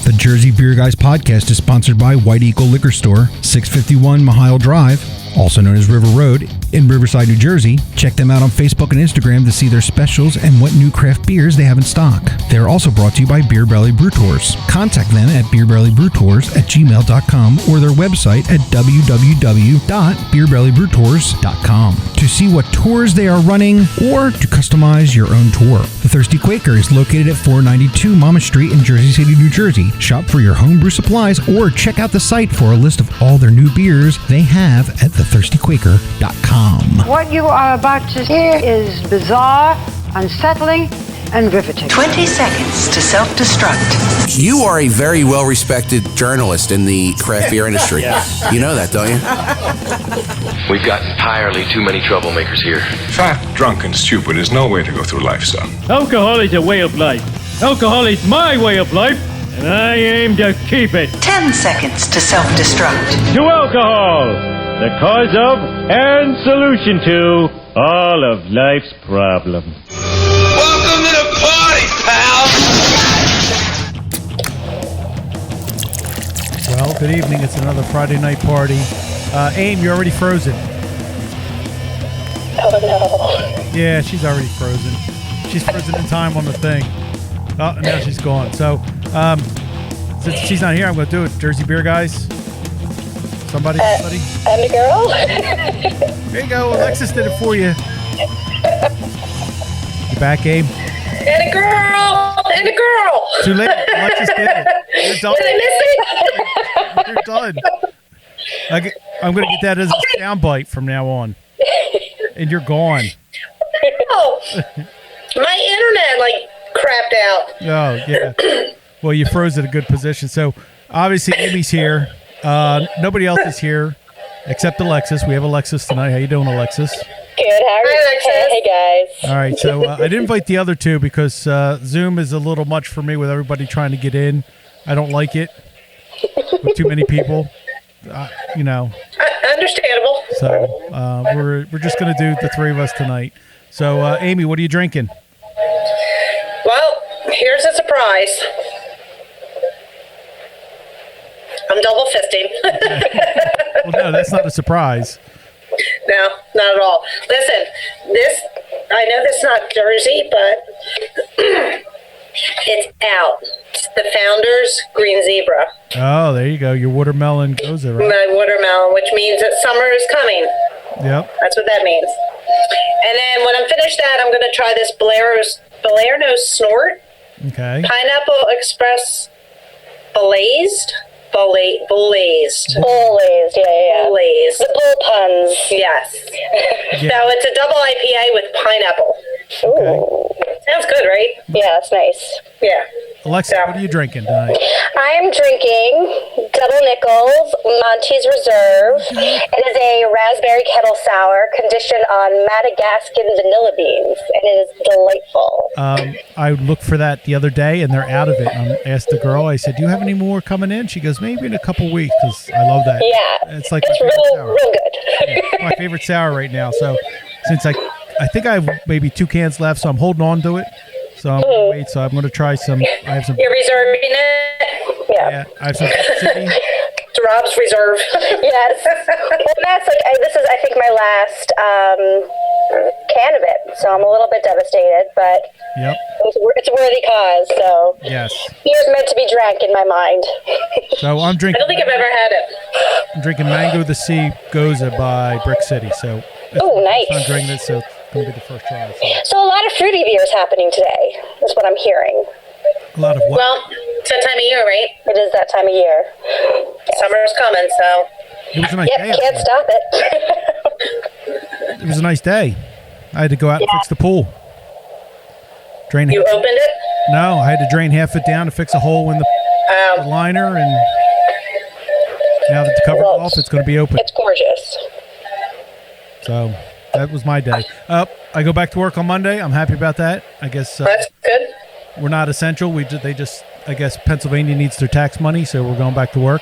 The Jersey Beer Guys podcast is sponsored by White Eagle Liquor Store, 651 Mahile Drive, also known as River Road, in Riverside, New Jersey. Check them out on Facebook and Instagram to see their specials and what new craft beers they have in stock. They are also brought to you by Beer Belly Brew Tours. Contact them at beerbellybrewtours@gmail.com or their website at www.beerbellybrewtours.com to see what tours they are running or to customize your own tour. The Thirsty Quaker is located at 492 Mama Street in Jersey City, New Jersey. Shop for your homebrew supplies or check out the site for a list of all their new beers they have at thethirstyquaker.com. What you are about to hear is bizarre, unsettling, and riveting. 20 seconds to self-destruct. You are a very well-respected journalist in the craft beer industry. You know that, don't you? We've got entirely too many troublemakers here. Fat, drunk, and stupid is no way to go through life, son. Alcohol is a way of life. Alcohol is my way of life, and I aim to keep it. 10 seconds to self-destruct. To alcohol, the cause of and solution to all of life's problems. Welcome to the party, pal! Well, good evening. It's another Friday night party. Aim, you're already frozen. Oh, no. Yeah, she's already frozen. She's frozen in time on the thing. Oh, now she's gone. So, since she's not here, I'm going to do it. Jersey Beer Guys. Somebody? And a girl? There you go. Alexis did it for you. You back, Abe? And a girl! And a girl! Too late. Alexis did it. You're done. Did I miss it? You're done. I'm going to get that as a soundbite from now on. And you're gone. Oh, my internet, crapped out. Oh, yeah. Well, you froze at a good position. So, obviously, Amy's here. Nobody else is here except Alexis. We have Alexis tonight. How you doing, Alexis? Good. How are you? Alexis. Hey, guys. All right. So, I didn't invite the other two because Zoom is a little much for me with everybody trying to get in. I don't like it with too many people. Understandable. So, we're just going to do the three of us tonight. So, Amy, what are you drinking? Well, here's a surprise. I'm double fisting. Well, no, that's not a surprise. No, not at all. Listen, I know this is not Jersey, but it's out. It's the Founders Green Zebra. Oh, there you go. Your watermelon goes right. My watermelon, which means that summer is coming. Yep. That's what that means. And then when I'm finished that, I'm going to try this Balerno Snort. Okay. Pineapple Express Blazed. Blazed, yeah. Blazed. The bull puns. Yes. Yeah. So it's a double IPA with pineapple. Okay. Sounds good, right? Yeah, it's nice. Yeah. Alexa, what are you drinking tonight? I'm drinking Double Nickels Monty's Reserve. It is a raspberry kettle sour conditioned on Madagascan vanilla beans, and it is delightful. I looked for that the other day, and they're out of it. I asked the girl, I said, do you have any more coming in? She goes, maybe in a couple weeks, because I love that. Yeah, it's like it's real good. Yeah, it's my favorite sour right now. So since I think I have maybe 2 cans left, so I'm holding on to it. So I'm going to wait. So I'm going to try some. I have some. You're reserving it? Yeah. I have some City. It's Rob's reserve. Yes. Well, that's this is, I think, my last can of it. So I'm a little bit devastated, but Yep. It's a worthy cause. So yes. Beer's meant to be drank in my mind. So I'm drinking. I don't think I've ever had it. I'm drinking Mango the Sea Goza by Brick City. So. Oh, nice. I'm drinking it, so it's going to be the first try. So a lot of fruity beers happening today, is what I'm hearing. A lot of what? Well, it's that time of year, right? It is that time of year. Yes. Summer's coming, so. It was a nice day. Can't stop it. It was a nice day. I had to go out and fix the pool. Drain. You opened it? No, I had to drain half it down to fix a hole in the liner, and now that the cover's off, it's going to be open. It's gorgeous. So that was my day. I go back to work on Monday. I'm happy about that. I guess that's good. We're not essential. They just I guess Pennsylvania needs their tax money, so we're going back to work.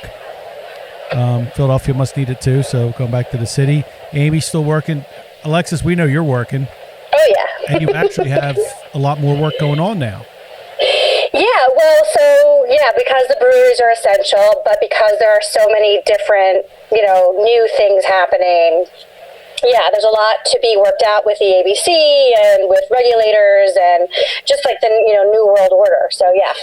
Philadelphia must need it too, so going back to the city. Amy's still working. Alexis, we know you're working. Oh yeah. And you actually have a lot more work going on now. Yeah, well, so, Yeah, because the breweries are essential, but because there are so many different, new things happening. Yeah, there's a lot to be worked out with the ABC and with regulators and just like the New World Order. So yeah,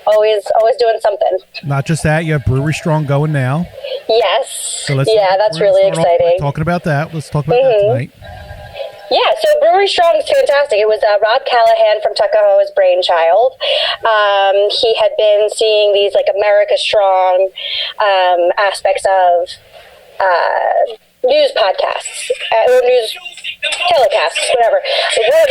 always doing something. Not just that, you have Brewery Strong going now. Yes. So that's really exciting. Talking about that, let's talk about that tonight. Yeah, so Brewery Strong is fantastic. It was Rob Callahan from Tuckahoe's brainchild. He had been seeing these like America Strong aspects of news podcasts or news telecasts, whatever.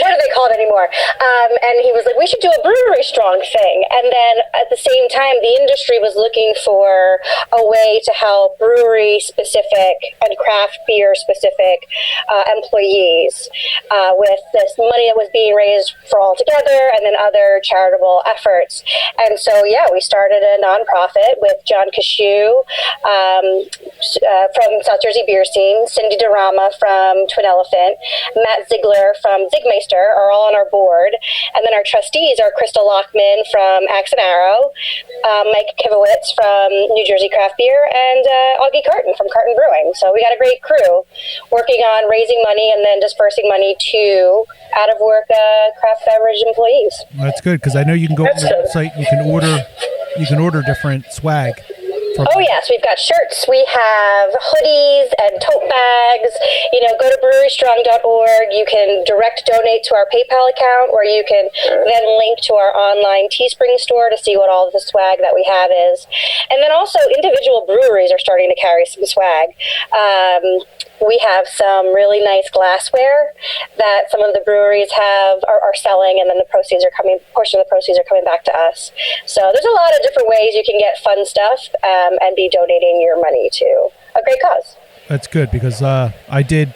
What do they call it anymore? And he was like, we should do a Brewery Strong thing. And then at the same time, the industry was looking for a way to help brewery-specific and craft beer-specific employees with this money that was being raised for All Together and then other charitable efforts. And so, yeah, we started a nonprofit with John Cashew from South Jersey Beer Scene, Cindy DeRama from Twin Elephant, Matt Ziegler from Zigmeister are all on our board. And then our trustees are Crystal Lockman from Axe and Arrow, Mike Kivowitz from New Jersey Craft Beer, and Augie Carton from Carton Brewing. So we got a great crew working on raising money and then dispersing money to out-of-work craft beverage employees. Well, that's good, because I know you can go on the website, you can order different swag. Oh, yes. We've got shirts. We have hoodies and tote bags. Go to brewerystrong.org. You can direct donate to our PayPal account, or you can then link to our online Teespring store to see what all of the swag that we have is. And then also individual breweries are starting to carry some swag. We have some really nice glassware that some of the breweries are selling, and then portion of the proceeds are coming back to us. So there's a lot of different ways you can get fun stuff and be donating your money to a great cause. That's good, because I did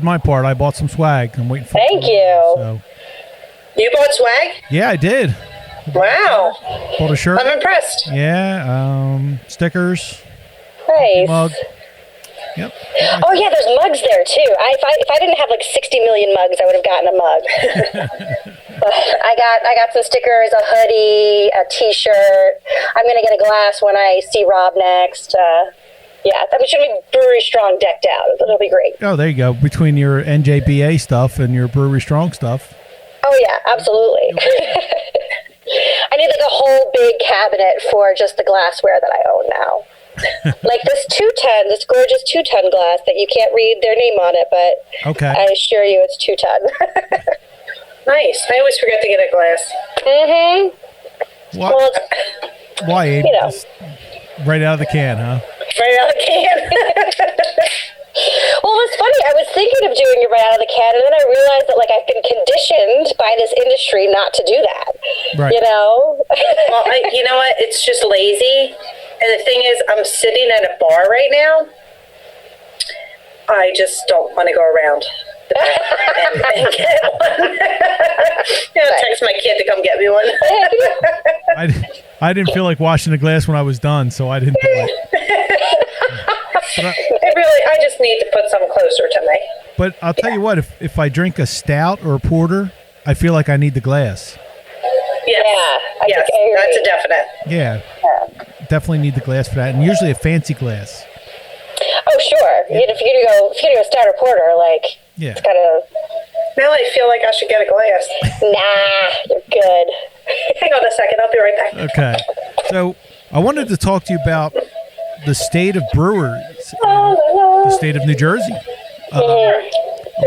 my part. I bought some swag. I'm waiting for Thank you. So. You bought swag? Yeah, I did. Wow. Bought a shirt. I'm impressed. Yeah, stickers. Nice. Mug. Yep. Oh yeah, there's mugs there too. If I didn't have like 60 million mugs, I would have gotten a mug. But I got some stickers, a hoodie, a T-shirt. I'm gonna get a glass when I see Rob next. Yeah, we should be Brewery Strong decked out. It'll be great. Oh, there you go. Between your NJBA stuff and your Brewery Strong stuff. Oh yeah, absolutely. I need like a whole big cabinet for just the glassware that I own now. Like this gorgeous 2-ton glass that you can't read their name on it, but okay. I assure you it's 2-ton. Nice. I always forget to get a glass. Mm-hmm. What? Well, why, Abe? Just right out of the can, huh? Right out of the can. Well, it was funny. I was thinking of doing it right out of the can, and then I realized that I've been conditioned by this industry not to do that. Right. Well, you know what? It's just lazy. And the thing is, I'm sitting at a bar right now. I just don't want to go around the back and get one. Text my kid to come get me one. I didn't feel like washing the glass when I was done, so I didn't do it. I just need to put some closer to me. But I'll tell you what, if I drink a stout or a porter, I feel like I need the glass. Yes, that's a definite. Yeah, definitely need the glass for that, and usually a fancy glass. Oh, sure. Yeah. If you're gonna go stout or porter, it's gotta. Now I feel like I should get a glass. Nah, you're good. Hang on a second, I'll be right back. Okay, so I wanted to talk to you about the state of brewers in the state of New Jersey. A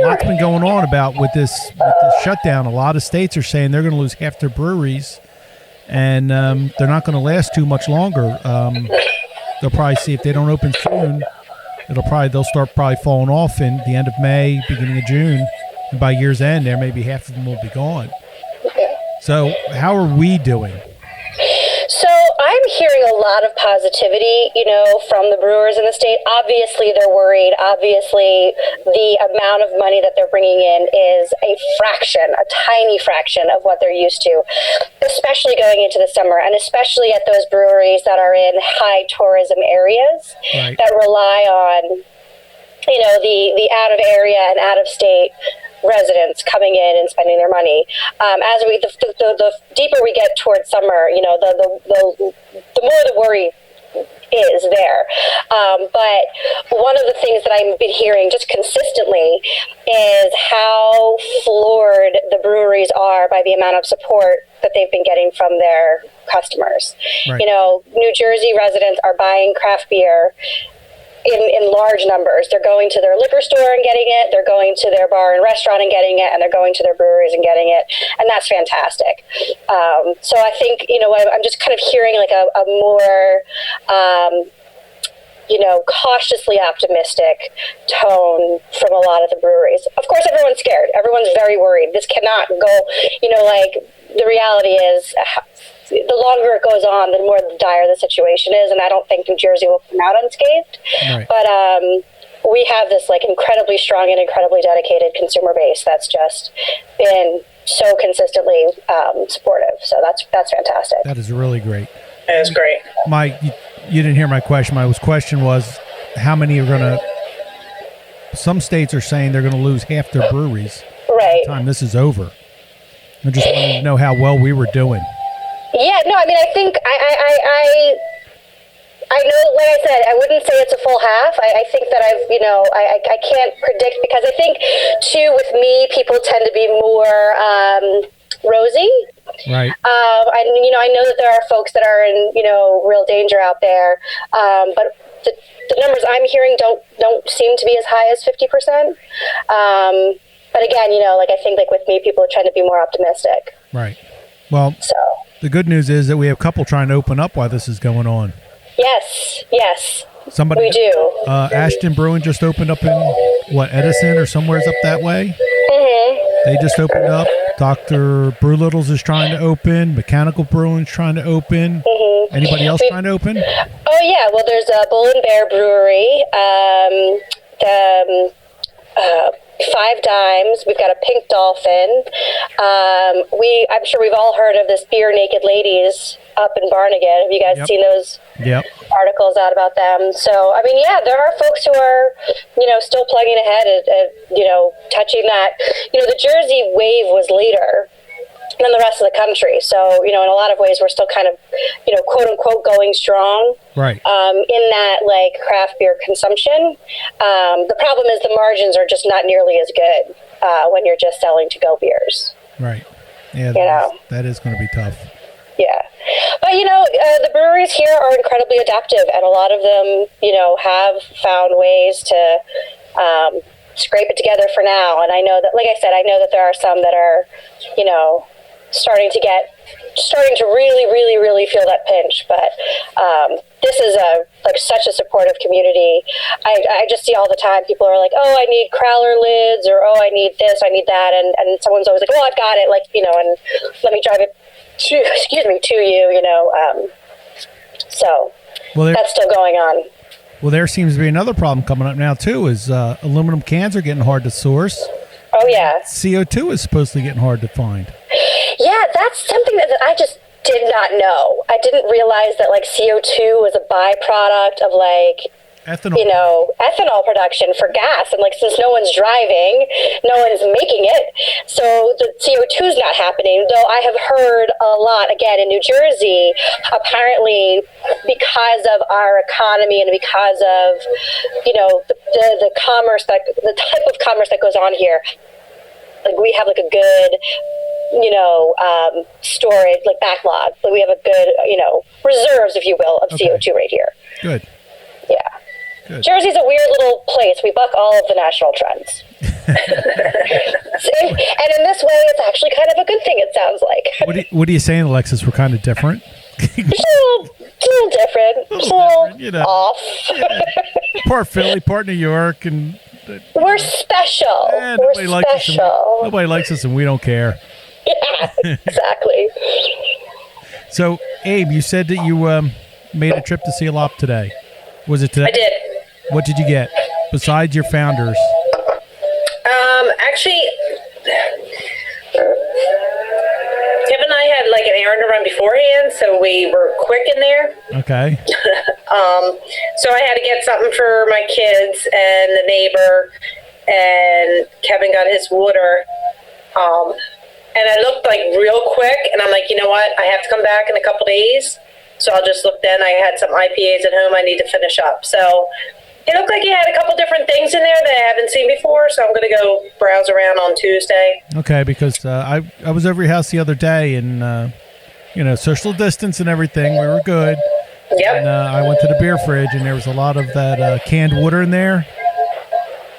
lot's been going on with this shutdown. A lot of states are saying they're going to lose half their breweries, and they're not going to last too much longer. They'll probably see if they don't open soon, they'll start falling off in the end of May, beginning of June, and by year's end, there maybe half of them will be gone. So, how are we doing? So I'm hearing a lot of positivity, from the brewers in the state. Obviously, they're worried. Obviously, the amount of money that they're bringing in is a tiny fraction of what they're used to, especially going into the summer, and especially at those breweries that are in high tourism areas that rely on, the out of area and out of state residents coming in and spending their money. As the deeper we get towards summer, the more the worry is there. But one of the things that I've been hearing just consistently is how floored the breweries are by the amount of support that they've been getting from their customers. Right. New Jersey residents are buying craft beer in large numbers. They're going to their liquor store and getting it. They're going to their bar and restaurant and getting it, and they're going to their breweries and getting it. And that's fantastic. So I think, I'm just kind of hearing like a more, cautiously optimistic tone from a lot of the breweries. Of course, everyone's scared. Everyone's very worried. This cannot go, the reality is the longer it goes on, the more dire the situation is, and I don't think New Jersey will come out unscathed. Right. But we have this like incredibly strong and incredibly dedicated consumer base that's just been so consistently supportive. So that's fantastic. That is really great. That is great. You didn't hear my question. My question was, how many are going to? Some states are saying they're going to lose half their breweries right by the time this is over. I just wanted to know how well we were doing. Yeah, no, I mean, I think I know, like I said, I wouldn't say it's a full half. I think that I can't predict, because I think, too, with me, people tend to be more rosy. Right. I know that there are folks that are in, real danger out there, but the numbers I'm hearing don't seem to be as high as 50%. But again, I think like with me, people are trying to be more optimistic. Right. Well, the good news is that we have a couple trying to open up while this is going on. Yes. We do. Ashton Brewing just opened up in, Edison or somewhere's up that way? Mm-hmm. They just opened up. Dr. Brew Littles is trying to open. Mechanical Brewing's trying to open. Mm-hmm. Anybody else trying to open? Oh, yeah. Well, there's a Bull and Bear Brewery. Five Dimes. We've got a Pink Dolphin. I'm sure we've all heard of this Beer Naked Ladies up in Barnegat. Have you guys seen those articles out about them? So, I mean, yeah, there are folks who are, still plugging ahead at touching that. The Jersey wave was later than the rest of the country. So, in a lot of ways, we're still kind of, quote unquote, going strong. Right. In that, like, craft beer consumption. The problem is the margins are just not nearly as good when you're just selling to-go beers. Right. Yeah, that is going to be tough. Yeah. But, the breweries here are incredibly adaptive, and a lot of them, have found ways to scrape it together for now. And I know that, like I said, there are some that are, starting to really, really, really feel that pinch. But this is such a supportive community. I just see all the time people are like, oh, I need Crowler lids, or oh, I need this, I need that, and someone's always like, oh, I've got it, and let me drive it to you, so that's still going on. Well, there seems to be another problem coming up now too. Is aluminum cans are getting hard to source. Oh yeah. CO2 is supposedly getting hard to find. Yeah, that's something that I just did not know. I didn't realize that CO2 was a byproduct of ethanol production for gas. And since no one's driving, no one's making it. So the CO2 is not happening. Though I have heard a lot, again, in New Jersey, apparently because of our economy and because of, the commerce, the type of commerce that goes on here, we have a good, storage, backlog. We have a good, reserves, if you will, of CO2 right here. Good. Yeah. Good. Jersey's a weird little place. We buck all of the national trends. And in this way, it's actually kind of a good thing, it sounds like. What are you saying, Alexis? We're kind of different? It's a little different. It's a little off. Part Philly, part New York, and... We're special. Nobody likes us, and we don't care. Yeah, exactly. So, Abe, you said that you made a trip to see a lop today. Was it today? I did. What did you get besides your founders? Actually, Tim and I had an errand to run beforehand, so we were quick in there. Okay. So I had to get something for my kids and the neighbor, and Kevin got his water. And I looked like real quick, and I'm like, you know what? I have to come back in a couple days, so I'll just look then. I had some IPAs at home I need to finish up. So it looked like he had a couple different things in there that I haven't seen before, so I'm going to go browse around on Tuesday. Okay, because I was over your house the other day, and, social distance and everything. We were good. Yep. And I went to the beer fridge, and there was a lot of that canned water in there.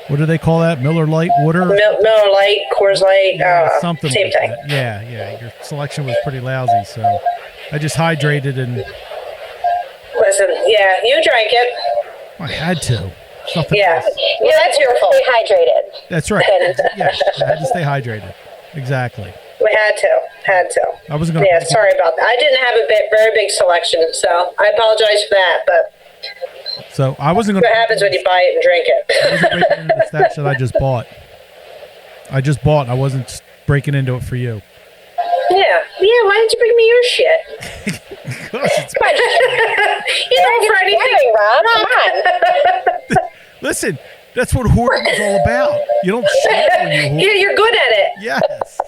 What do they call that? Miller Lite water? Miller Lite, Coors Light, something same like thing. that. Yeah. Your selection was pretty lousy, so I just hydrated and... Listen, yeah, you drank it. I had to. Something Yeah. else. Yeah, that's your fault. Stay hydrated. That's right. Yeah, I had to stay hydrated. Exactly. We had to. I wasn't going to... Yeah, sorry about that. I didn't have a very big selection, so I apologize for that, but... So I wasn't going to... What happens when you buy it and drink it? I wasn't breaking into the stash that I just bought. I wasn't breaking into it for you. Yeah, why didn't you bring me your shit? You know, for anything, Rob. Come on. Listen, that's what hoarding is all about. You don't share when you hoard. Yeah, you're good at it. Yes.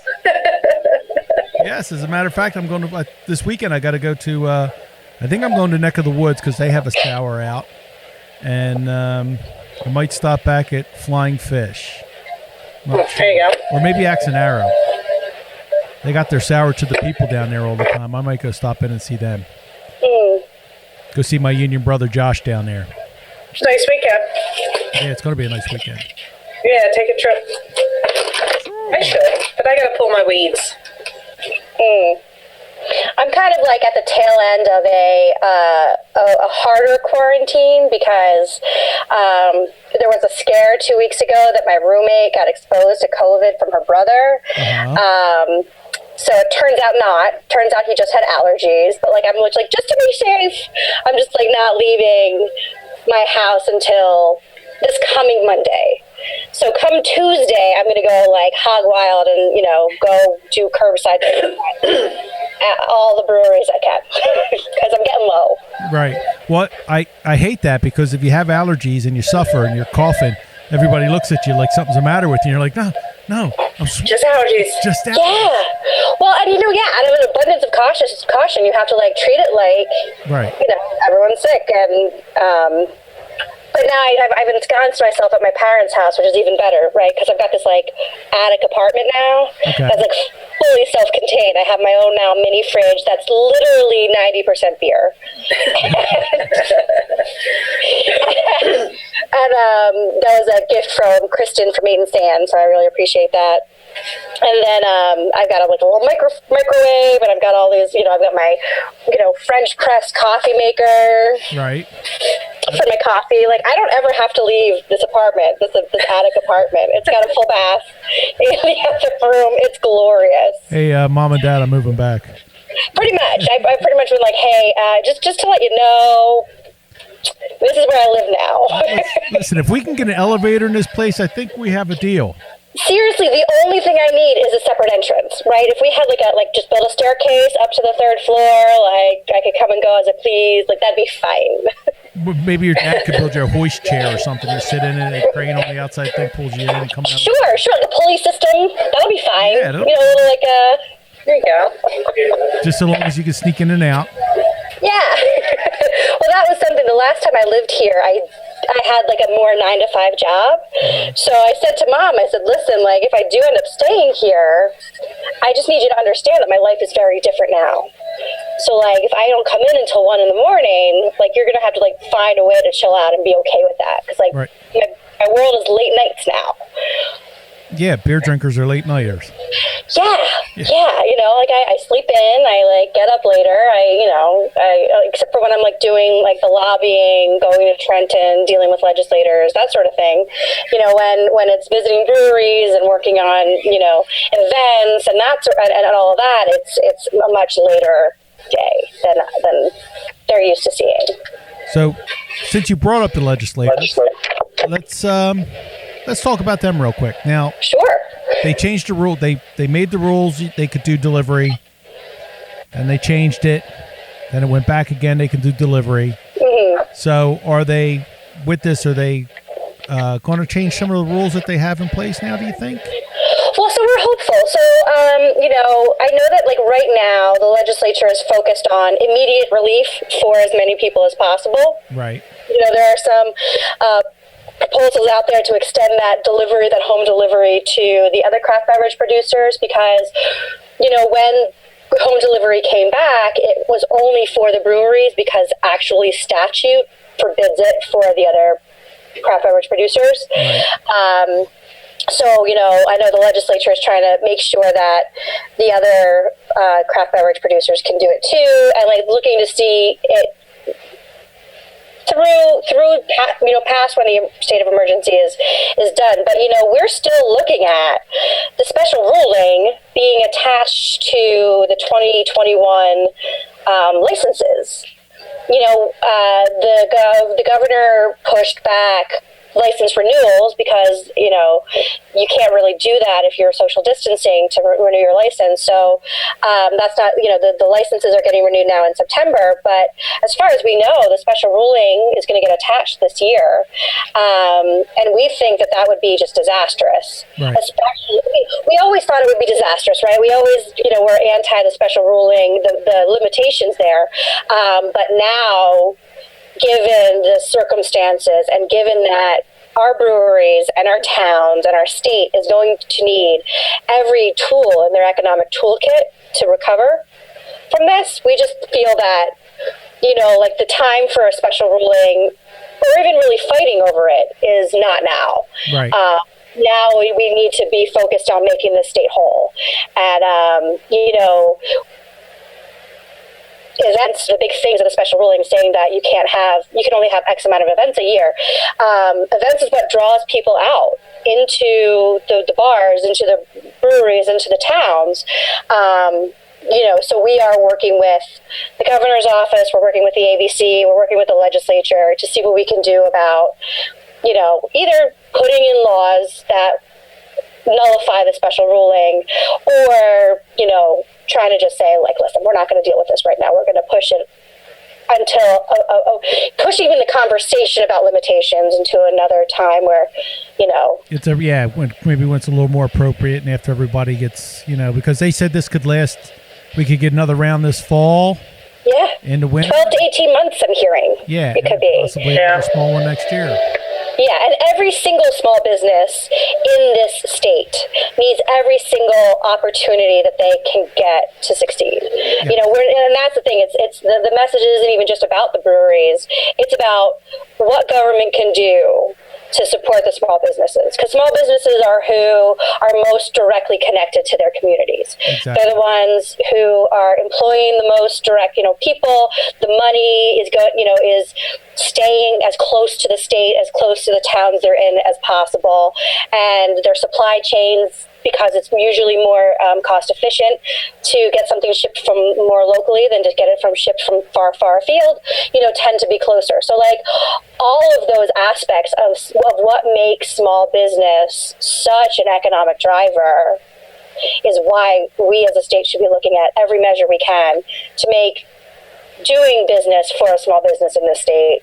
Yes, as a matter of fact, I'm going to... this weekend I got to go to... I think I'm going to Neck of the Woods because they have a sour out. And I might stop back at Flying Fish. There you go. Or maybe Axe and Arrow. They got their sour to the people down there all the time. I might go stop in and see them. Go see my union brother Josh down there. It's a nice weekend. Yeah, it's going to be a nice weekend. Yeah, take a trip. I should, but I got to pull my weeds. I'm kind of like at the tail end of a harder quarantine because there was a scare 2 weeks ago that my roommate got exposed to COVID from her brother. So it turns out not. Turns out he just had allergies. But like I'm like just to be safe, I'm just like not leaving my house until this coming Monday. So come Tuesday, I'm going to go like hog wild and, go do curbside at all the breweries I can because I'm getting low. Right. Well, I hate that because if you have allergies and you suffer and you're coughing, everybody looks at you like something's the matter with you. And you're like, no, I'm just allergies. Just allergies. Yeah. Well, and out of an abundance of caution, you have to like treat it like, right. Everyone's sick and, but now I've ensconced myself at my parents' house, which is even better, right? Because I've got this like attic apartment now that's like fully self-contained. I have my own now mini fridge that's literally 90% beer. And that was a gift from Kristen from Maiden Stand, so I really appreciate that. And then I've got a little microwave, and I've got all these, I've got my, French press coffee maker. Right. For my coffee. Like, I don't ever have to leave this apartment, this attic apartment. It's got a full bath in the other room. It's glorious. Hey, Mom and Dad, I'm moving back. Pretty much. I pretty much been like, hey, just to let you know, this is where I live now. Listen, if we can get an elevator in this place, I think we have a deal. Seriously, the only thing I need is a separate entrance, right? If we had just build a staircase up to the third floor, like I could come and go as I please, like that'd be fine. Maybe your dad could build you a hoist chair or something. You sit in it, a crane on the outside thing pulls you in and come out. Sure. The pulley system, that'll be fine. Yeah, a little like a... There you go. Just so long as you can sneak in and out. Yeah. Well, that was something. The last time I lived here, I had like a more 9-to-5 job. So I said to Mom, I said, listen, like if I do end up staying here, I just need you to understand that my life is very different now. So like if I don't come in until 1 a.m, like you're going to have to like find a way to chill out and be okay with that. Because like my world is late nights now. Yeah, beer drinkers are late nighters. Yeah. Like I sleep in, I like get up later, I except for when I'm like doing like the lobbying, going to Trenton, dealing with legislators, that sort of thing. When it's visiting breweries and working on, events and and all of that, it's a much later day than they're used to seeing. So, since you brought up the legislators, let's talk about them real quick. Now, sure. They changed the rule. They made the rules they could do delivery, and they changed it. Then it went back again. They can do delivery. Mm-hmm. So, are they with this? Are they going to change some of the rules that they have in place now, do you think? Well, so we're hopeful. So, I know that like right now the legislature is focused on immediate relief for as many people as possible. Right. There are some proposals out there to extend that home delivery to the other craft beverage producers because, when home delivery came back, it was only for the breweries because actually statute forbids it for the other craft beverage producers. Right. So, I know the legislature is trying to make sure that the other craft beverage producers can do it too, and like looking to see it through past when the state of emergency is done. But we're still looking at the special ruling being attached to the 2021 licenses. The governor pushed back license renewals because you can't really do that if you're social distancing to renew your license. So that's not the licenses are getting renewed now in September. But as far as we know, the special ruling is going to get attached this year, and we think that would be just disastrous. Right. Especially, we always thought it would be disastrous, right? We always were anti the special ruling, the limitations there, but now, given the circumstances and given that our breweries and our towns and our state is going to need every tool in their economic toolkit to recover from this, we just feel that, like the time for a special ruling or even really fighting over it is not now. Right. Now we need to be focused on making the state whole. And, events, the big things of the special ruling saying that you can only have X amount of events a year. Events is what draws people out into the bars, into the breweries, into the towns. So we are working with the governor's office, we're working with the ABC, we're working with the legislature to see what we can do about, either putting in laws that nullify the special ruling or, trying to just say, like, listen, we're not going to deal with this right now. We're going to push it until push even the conversation about limitations into another time where, it's maybe when it's a little more appropriate and after everybody gets, because they said this could last, we could get another round this fall. Yeah. In the winter. 12 to 18 months, I'm hearing. Yeah. It could be. Possibly a small one next year. Yeah, and every single small business in this state needs every single opportunity that they can get to succeed. Yeah. And that's the thing. It's the message isn't even just about the breweries. It's about what government can do to support the small businesses, because small businesses are who are most directly connected to their communities. Exactly. They're the ones who are employing the most direct, people. The money is is staying as close to the state, as close to the towns they're in as possible, and their supply chains, because it's usually more cost efficient to get something shipped from more locally than to get it shipped from far afield, tend to be closer. So like all of those aspects of what makes small business such an economic driver is why we as a state should be looking at every measure we can to make doing business for a small business in this state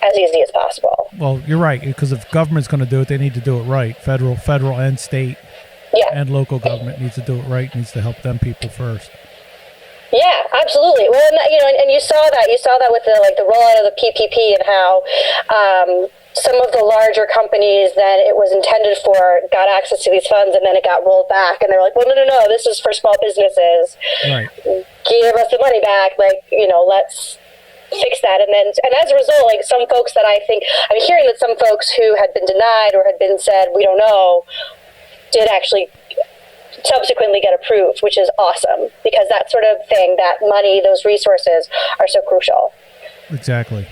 as easy as possible. Well, you're right, because if government's going to do it, they need to do it right. Federal and state. Yeah. And local government needs to do it right, needs to help them people first. Yeah, absolutely. Well, and you saw that with the rollout of the PPP and how some of the larger companies that it was intended for got access to these funds, and then it got rolled back, and they're like, well, no, this is for small businesses. Right. Give us the money back. Let's fix that. And as a result, like some folks that I'm hearing that some folks who had been denied or had been said, we don't know, did actually subsequently get approved, which is awesome, because that sort of thing, that money, those resources are so crucial. Exactly.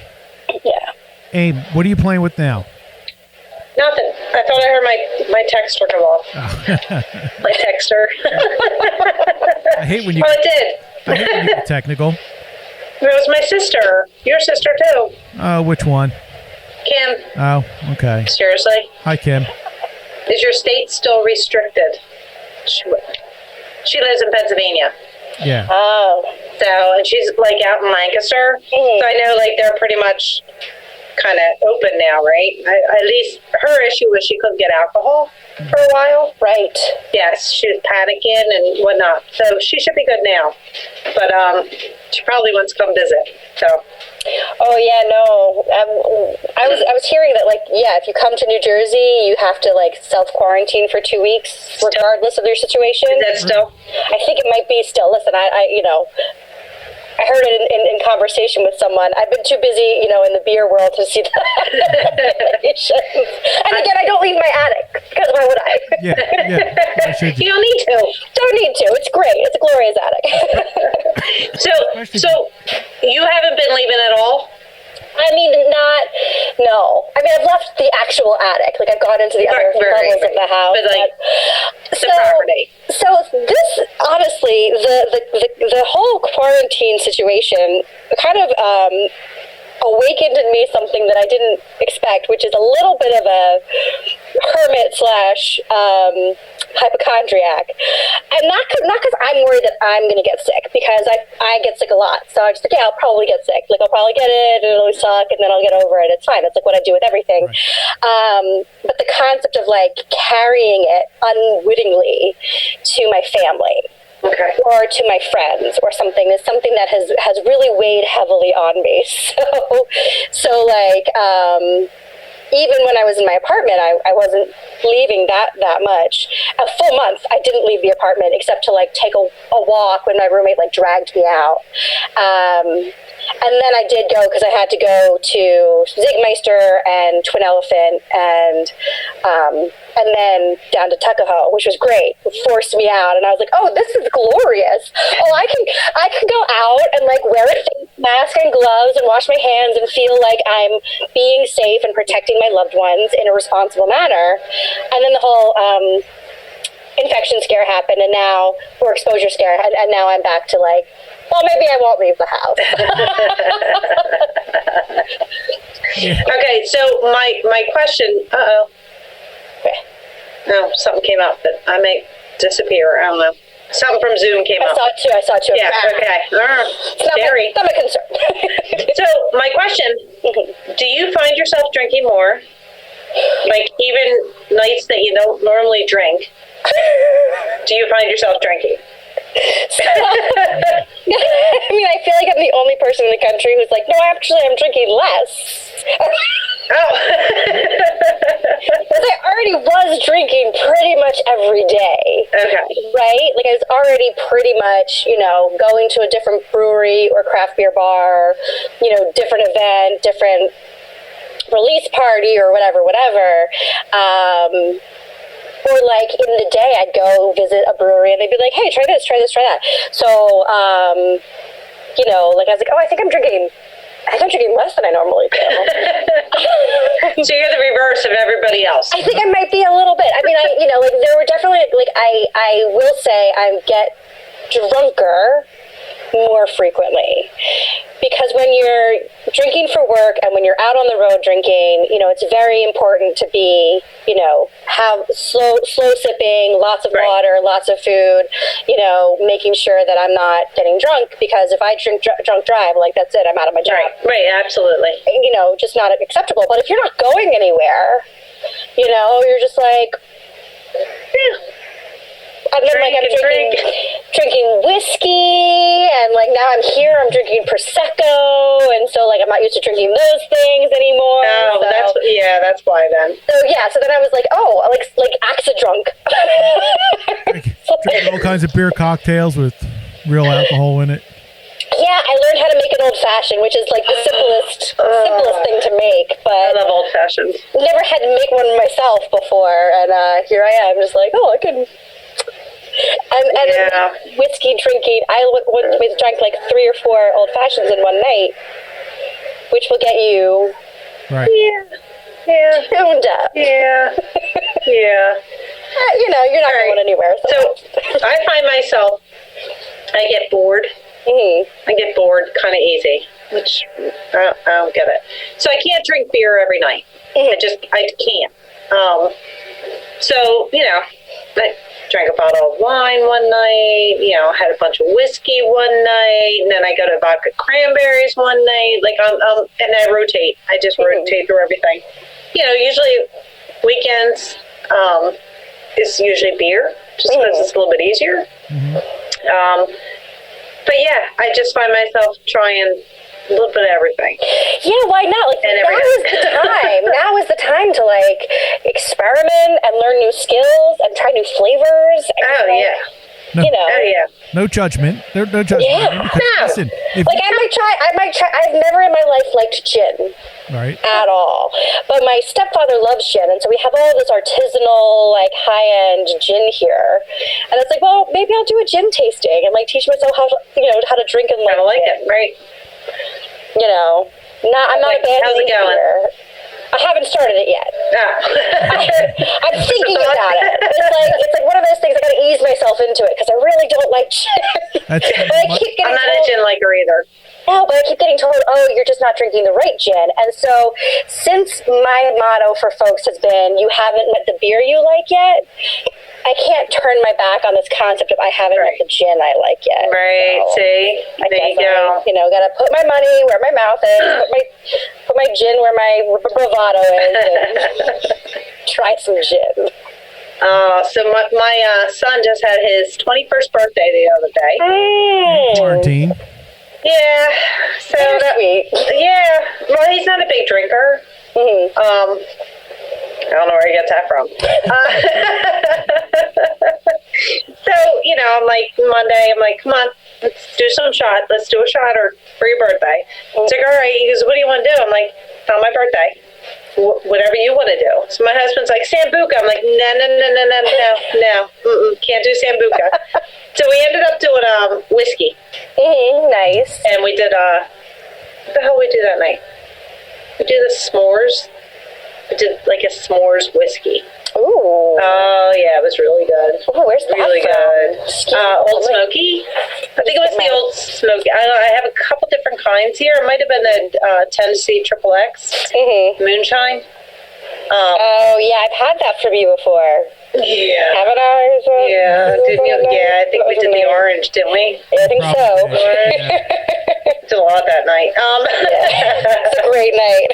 Yeah. Abe, what are you playing with now? Nothing. I thought I heard my texter come off. Oh. My texter. I hate when you. Oh, it did. I hate when you get technical. It was my sister. Your sister too. Oh, which one? Kim. Oh, okay. Seriously. Hi, Kim. Is your state still restricted? She lives in Pennsylvania. Yeah. Oh. So, and she's like out in Lancaster. So I know they're pretty much kind of open now, right? At least her issue was she couldn't get alcohol for a while. Right. Yes, she was panicking and whatnot. So she should be good now. But she probably wants to come visit. So. Oh yeah, no. I was hearing that, like, yeah, if you come to New Jersey, you have to like self quarantine for 2 weeks, regardless of your situation. Is that still? I think it might be still. Listen, I I heard it in conversation with someone. I've been too busy, in the beer world to see that. And again, I don't leave my attic, because why would I? Yeah. You don't need to. Don't need to. It's great. It's a glorious attic. So you haven't been leaving at all? I mean, no. I mean, I've left the actual attic. Like, I've gone into the other levels of the house. But like, the property. So this, honestly, the whole quarantine situation kind of awakened in me something that I didn't expect, which is a little bit of a hermit / hypochondriac. And not because I'm worried that I'm going to get sick, because I get sick a lot. So I'm just like, yeah, I'll probably get sick. Like, I'll probably get it, and it'll suck, and then I'll get over it. It's fine. It's like what I do with everything. Right. But the concept of like carrying it unwittingly to my family. Okay. Or to my friends or something is something that has really weighed heavily on me. So like, even when I was in my apartment, I wasn't leaving that much. A full month, I didn't leave the apartment except to like take a walk when my roommate like dragged me out. And then I did go because I had to go to Zigmeister and Twin Elephant and then down to Tuckahoe, which was great. It forced me out, and I was like, "Oh, this is glorious! Oh, I can go out and like wear a face mask and gloves and wash my hands and feel like I'm being safe and protecting my loved ones in a responsible manner." And then the whole infection scare happened, and now, or exposure scare, and now I'm back to like, well, maybe I won't leave the house. Okay, so my question. No, something came up that I may disappear. I don't know. Something from Zoom came up. I saw it too. Yeah. Okay. Scary. Not my concern. So my question: do you find yourself drinking more? Like even nights that you don't normally drink? Do you find yourself drinking? I mean, I feel like I'm the only person in the country who's like, no, actually, I'm drinking less. Because I already was drinking pretty much every day. Okay. Right? Like, I was already pretty much, going to a different brewery or craft beer bar, different event, different release party or whatever. Or like in the day, I'd go visit a brewery and they'd be like, hey, try this, try that. So, like I was like, oh, I think I'm drinking less than I normally do. So you're the reverse of everybody else. I think I might be a little bit. I mean, there were definitely, I will say I get drunker more frequently. Because when you're drinking for work and when you're out on the road drinking, it's very important to be, have slow sipping, lots of water, lots of food, making sure that I'm not getting drunk, because if I drink drunk drive, like that's it, I'm out of my job. Right, absolutely. Just not acceptable. But if you're not going anywhere, you're just like, and then like I'm drinking whiskey, and like now I'm here, I'm drinking Prosecco, and so like I'm not used to drinking those things anymore. Oh, so. That's why then. So then I was like, oh, like axe a drunk. Drinking all kinds of beer cocktails with real alcohol in it. Yeah, I learned how to make an old fashioned, which is like the simplest thing to make. But I love old fashions. Never had to make one myself before, and here I am, just like, oh, I can. And whiskey drinking, I drank like 3 or 4 old fashions in one night, which will get you tuned up. Yeah. You're not going anywhere. So I find myself, I get bored. Mm-hmm. I get bored kind of easy, which I don't get it. So I can't drink beer every night. Mm-hmm. I can't. So, I drank a bottle of wine one night, had a bunch of whiskey one night, and then I go to vodka cranberries one night. Like, and I rotate. I just rotate through everything. Usually weekends is usually beer, just because it's a little bit easier. But yeah, I just find myself trying a little bit of everything. Yeah, why not? Like, now is the time. Now is the time to experiment and learn new skills and try new flavors. No judgment. No judgment. Yeah. Because, listen, I might try. I've never in my life liked gin. Right. At all. But my stepfather loves gin, and so we have all this artisanal, high-end gin here. And it's like, well, maybe I'll do a gin tasting and teach myself how to drink and I like it, right? I'm not abandoning how's it going? here. I haven't started it yet. I'm thinking about it. It's like one of those things. I got to ease myself into it because I really don't like gin. I'm not a gin liker either. No, but I keep getting told, oh, you're just not drinking the right gin. And so since my motto for folks has been, you haven't met the beer you like yet, I can't turn my back on this concept of I haven't met the gin I like yet. Right, so, see? There you go. Got to put my money where my mouth is, put my gin where my bravado is, and try some gin. So my son just had his 21st birthday the other day. Martine. Yeah, so sweet. Yeah, well, he's not a big drinker. I don't know where he gets that from. So I'm like Monday. I'm like, come on, let's do some shot. Let's do a shot for your birthday. He's like, all right. He goes, what do you want to do? I'm like, it's not my birthday. Whatever you want to do. So my husband's like, Sambuca. I'm like, no. Can't do Sambuca. So we ended up doing whiskey. Nice. And we did what the hell we do that night? We did the s'mores. We did a s'mores whiskey. Ooh. Oh yeah, it was really good. Oh, where's that really from? Good. Old Smoky. I think it was the Old Smoky. I have a couple different kinds here. It might have been the Tennessee Triple X Moonshine. Oh yeah, I've had that from you before. Yeah. Haven't I? Yeah. Didn't you? Yeah, I think we did the orange, didn't we? I think so. Did a lot that night. It's a great night.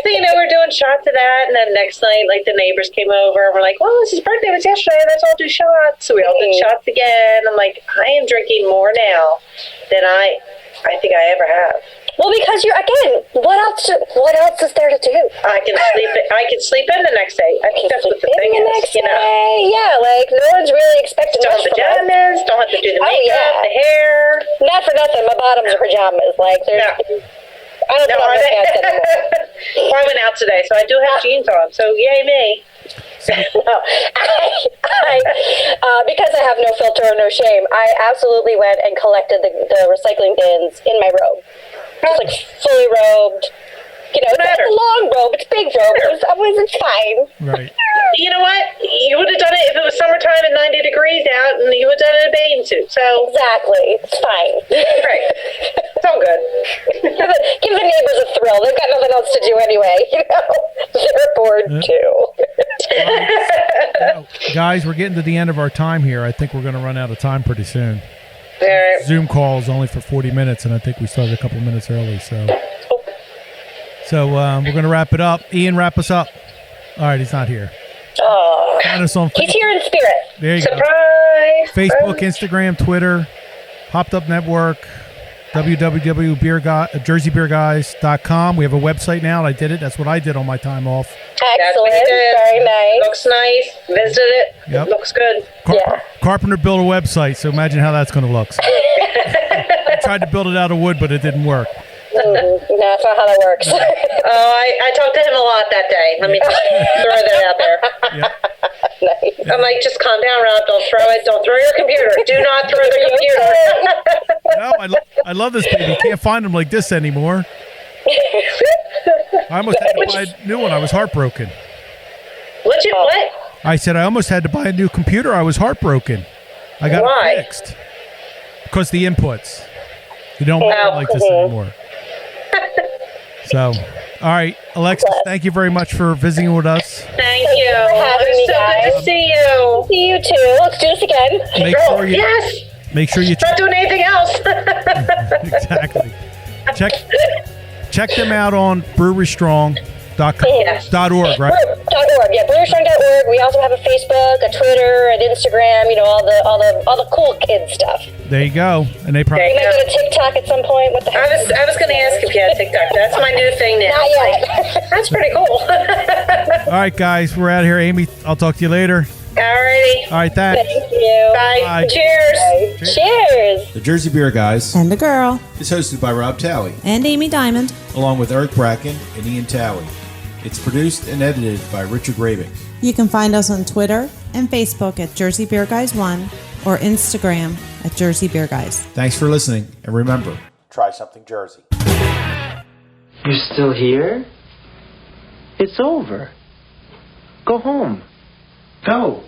So, we're doing shots of that, and then next night, the neighbors came over, and we're like, well, his birthday was yesterday, let's all do shots. So we all did shots again. I'm like, I am drinking more now than I think I ever have. Well, because what else is there to do? I can sleep in the next day. I think that's what the thing is. Yeah, no one's really expecting don't have pajamas, don't have to do the makeup, the hair. Not for nothing, my bottoms are pajamas. I don't know my pants anymore. Well, I went out today, so I do have jeans on, so yay me. Because I have no filter or no shame, I absolutely went and collected the recycling bins in my robe. Just fully robed. It's not a long robe, it's a big robe. It's fine. Right. You know what? You would have done it if it was summertime and 90 degrees out, and you would have done it in a bathing suit. So exactly. It's fine. Right. It's all good. Give the neighbors a thrill. They've got nothing else to do anyway. They're bored too. Guys, we're getting to the end of our time here. I think we're going to run out of time pretty soon. Right. Zoom call is only for 40 minutes, and I think we started a couple minutes early. So we're going to wrap it up. Ian, wrap us up. All right, he's not here. Oh, Find us on he's here in spirit. There you Surprise! go. Facebook, Instagram, Twitter, Hopped Up Network, www.jerseybeerguys.com. We have a website now. I did it. That's what I did on my time off. Excellent. Very nice. Looks nice. Visited it. Yep. Looks good. Carpenter built a website, so imagine how that's going to look. I tried to build it out of wood, but it didn't work. No, that's not how that works. I talked to him a lot that day. Let me just throw that out there. Yep. Nice. I'm like, just calm down, Rob. Don't throw it. Don't throw your computer. Do not throw the computer. No, I love this baby. Can't find them like this anymore. I almost had to buy a new one. I was heartbroken. What? I said I almost had to buy a new computer. I was heartbroken. I got it fixed. Because the inputs. You don't like this anymore. So, all right, Alexis, thank you very much for visiting with us. Thank you. you for having me, so guys. good to see you. See you too. Let's do this again. Yes. Make sure you Not doing anything else. exactly. Check them out on brewerystrong.org, right? .org, yeah, brewerystrong.org. We also have a Facebook, a Twitter, an Instagram. You know, all the cool kid stuff. There you go. And they probably We might go to TikTok at some point. What the heck? I was going to ask if you had TikTok. That's my new thing now. Not yet. That's pretty cool. All right, guys, we're out here. Amy, I'll talk to you later. Alrighty. All right, thanks. Thank you. Bye. Bye. Cheers. Cheers. The Jersey Beer Guys And the girl. is hosted by Rob Talley, And Amy Diamond. along with Eric Bracken and Ian Talley. It's produced and edited by Richard Graving. You can find us on Twitter and Facebook at Jersey Beer Guys 1 or Instagram at Jersey Beer Guys. Thanks for listening, and remember, try something Jersey. You're still here? It's over. Go home. Go.